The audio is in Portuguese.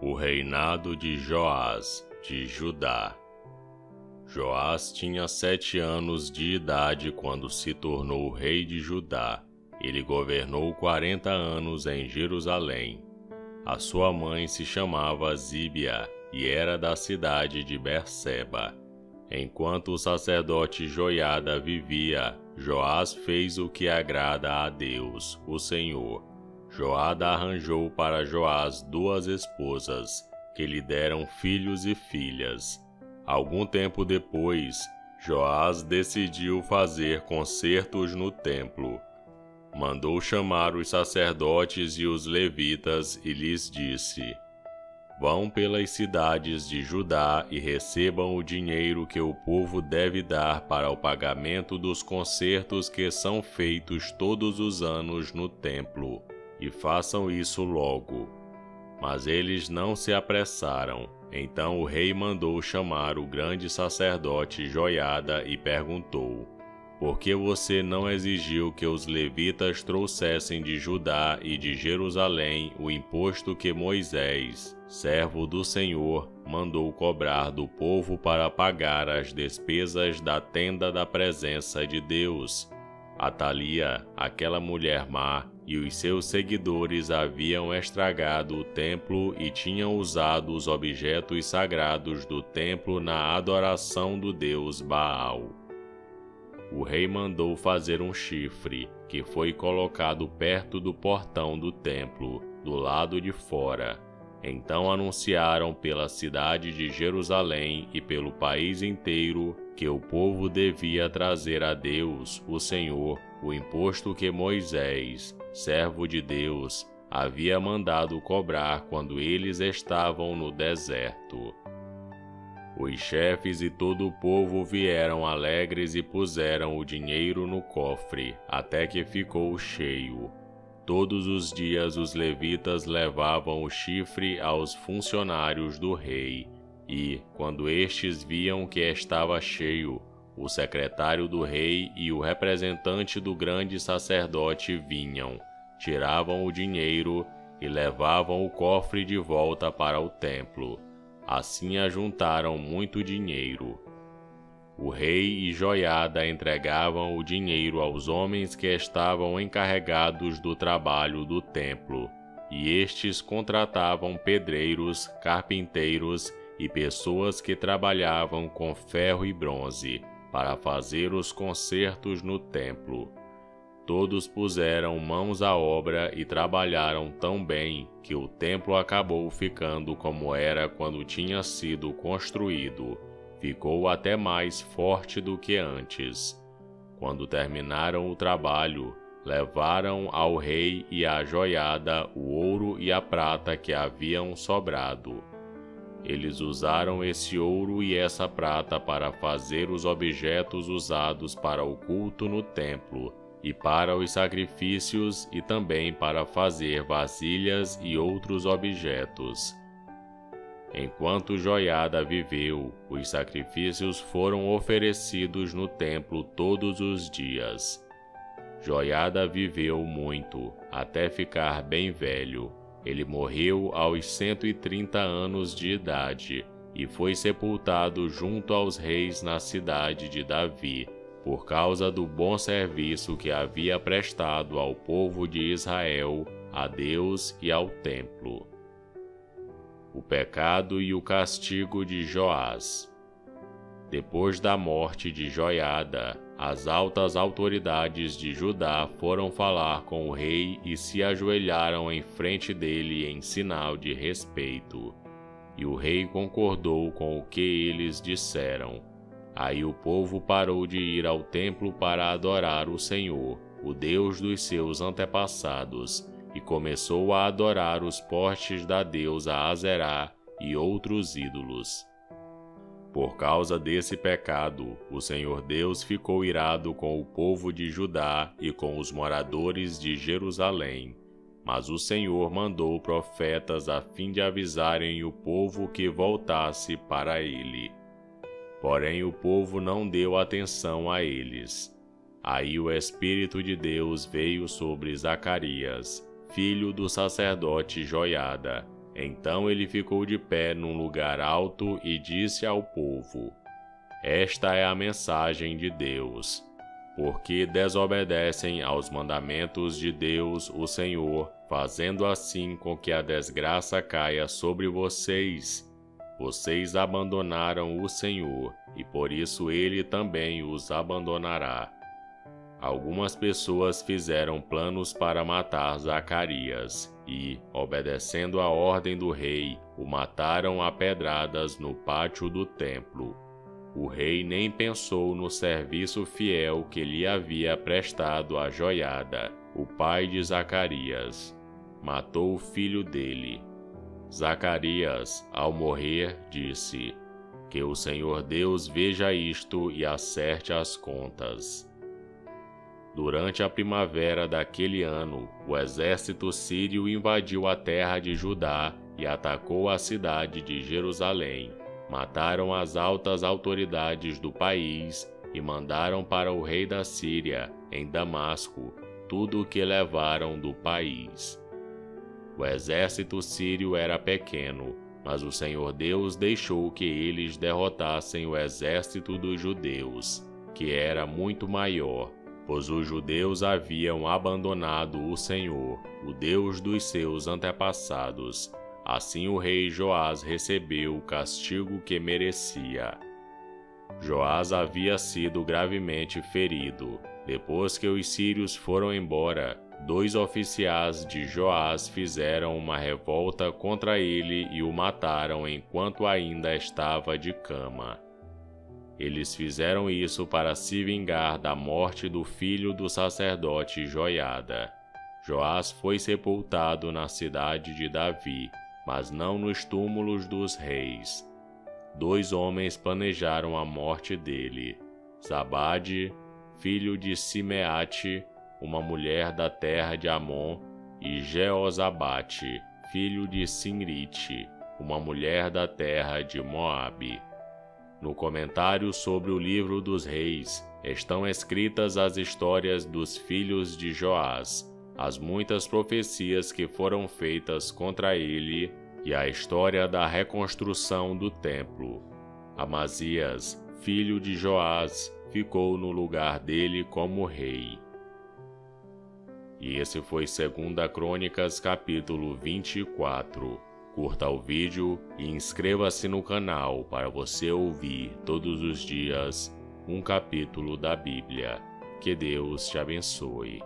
O reinado de Joás, de Judá. Joás tinha 7 anos de idade quando se tornou rei de Judá. Ele governou 40 anos em Jerusalém. A sua mãe se chamava Zíbia e era da cidade de Berseba. Enquanto o sacerdote Joiada vivia, Joás fez o que agrada a Deus, o Senhor. Joiada arranjou para Joás 2 esposas, que lhe deram filhos e filhas. Algum tempo depois, Joás decidiu fazer concertos no templo. Mandou chamar os sacerdotes e os levitas e lhes disse: "Vão pelas cidades de Judá e recebam o dinheiro que o povo deve dar para o pagamento dos concertos que são feitos todos os anos no templo, e façam isso logo." Mas eles não se apressaram. Então o rei mandou chamar o grande sacerdote Joiada e perguntou: "Por que você não exigiu que os levitas trouxessem de Judá e de Jerusalém o imposto que Moisés, servo do Senhor, mandou cobrar do povo para pagar as despesas da tenda da presença de Deus?" Atalia, aquela mulher má, e os seus seguidores haviam estragado o templo e tinham usado os objetos sagrados do templo na adoração do deus Baal. O rei mandou fazer um chifre, que foi colocado perto do portão do templo, do lado de fora. Então anunciaram pela cidade de Jerusalém e pelo país inteiro que o povo devia trazer a Deus, o Senhor, o imposto que Moisés, servo de Deus, havia mandado cobrar quando eles estavam no deserto. Os chefes e todo o povo vieram alegres e puseram o dinheiro no cofre, até que ficou cheio. Todos os dias os levitas levavam o chifre aos funcionários do rei, e, quando estes viam que estava cheio, o secretário do rei e o representante do grande sacerdote vinham, tiravam o dinheiro e levavam o cofre de volta para o templo. Assim ajuntaram muito dinheiro. O rei e Joiada entregavam o dinheiro aos homens que estavam encarregados do trabalho do templo, e estes contratavam pedreiros, carpinteiros e pessoas que trabalhavam com ferro e bronze para fazer os concertos no templo. Todos puseram mãos à obra e trabalharam tão bem que o templo acabou ficando como era quando tinha sido construído. Ficou até mais forte do que antes. Quando terminaram o trabalho, levaram ao rei e à Joiada o ouro e a prata que haviam sobrado. Eles usaram esse ouro e essa prata para fazer os objetos usados para o culto no templo, e para os sacrifícios, e também para fazer vasilhas e outros objetos. Enquanto Joiada viveu, os sacrifícios foram oferecidos no templo todos os dias. Joiada viveu muito, até ficar bem velho. Ele morreu aos 130 anos de idade e foi sepultado junto aos reis na cidade de Davi, por causa do bom serviço que havia prestado ao povo de Israel, a Deus e ao templo. O pecado e o castigo de Joás. Depois da morte de Joiada, as altas autoridades de Judá foram falar com o rei e se ajoelharam em frente dele em sinal de respeito. E o rei concordou com o que eles disseram. Aí o povo parou de ir ao templo para adorar o Senhor, o Deus dos seus antepassados, e começou a adorar os postes da deusa Azerá e outros ídolos. Por causa desse pecado, o Senhor Deus ficou irado com o povo de Judá e com os moradores de Jerusalém. Mas o Senhor mandou profetas a fim de avisarem o povo que voltasse para ele. Porém o povo não deu atenção a eles. Aí o Espírito de Deus veio sobre Zacarias, filho do sacerdote Joiada. Então ele ficou de pé num lugar alto e disse ao povo: Esta é a mensagem de Deus. Porque desobedecem aos mandamentos de Deus, o Senhor, fazendo assim com que a desgraça caia sobre vocês. Vocês abandonaram o Senhor, e por isso Ele também os abandonará. Algumas pessoas fizeram planos para matar Zacarias e, obedecendo a ordem do rei, o mataram a pedradas no pátio do templo. O rei nem pensou no serviço fiel que lhe havia prestado a Joiada, o pai de Zacarias. Matou o filho dele. Zacarias, ao morrer, disse: Que o Senhor Deus veja isto e acerte as contas. Durante a primavera daquele ano, o exército sírio invadiu a terra de Judá e atacou a cidade de Jerusalém. Mataram as altas autoridades do país e mandaram para o rei da Síria, em Damasco, tudo o que levaram do país. O exército sírio era pequeno, mas o Senhor Deus deixou que eles derrotassem o exército dos judeus, que era muito maior, pois os judeus haviam abandonado o Senhor, o Deus dos seus antepassados. Assim o rei Joás recebeu o castigo que merecia. Joás havia sido gravemente ferido. Depois que os sírios foram embora, 2 oficiais de Joás fizeram uma revolta contra ele e o mataram enquanto ainda estava de cama. Eles fizeram isso para se vingar da morte do filho do sacerdote Joiada. Joás foi sepultado na cidade de Davi, mas não nos túmulos dos reis. 2 homens planejaram a morte dele: Zabade, filho de Simeate, uma mulher da terra de Amon, e Jeozabate, filho de Sinrite, uma mulher da terra de Moabe. No comentário sobre o livro dos reis, estão escritas as histórias dos filhos de Joás, as muitas profecias que foram feitas contra ele e a história da reconstrução do templo. Amazias, filho de Joás, ficou no lugar dele como rei. E esse foi 2 Crônicas, capítulo 24. Curta o vídeo e inscreva-se no canal para você ouvir todos os dias um capítulo da Bíblia. Que Deus te abençoe.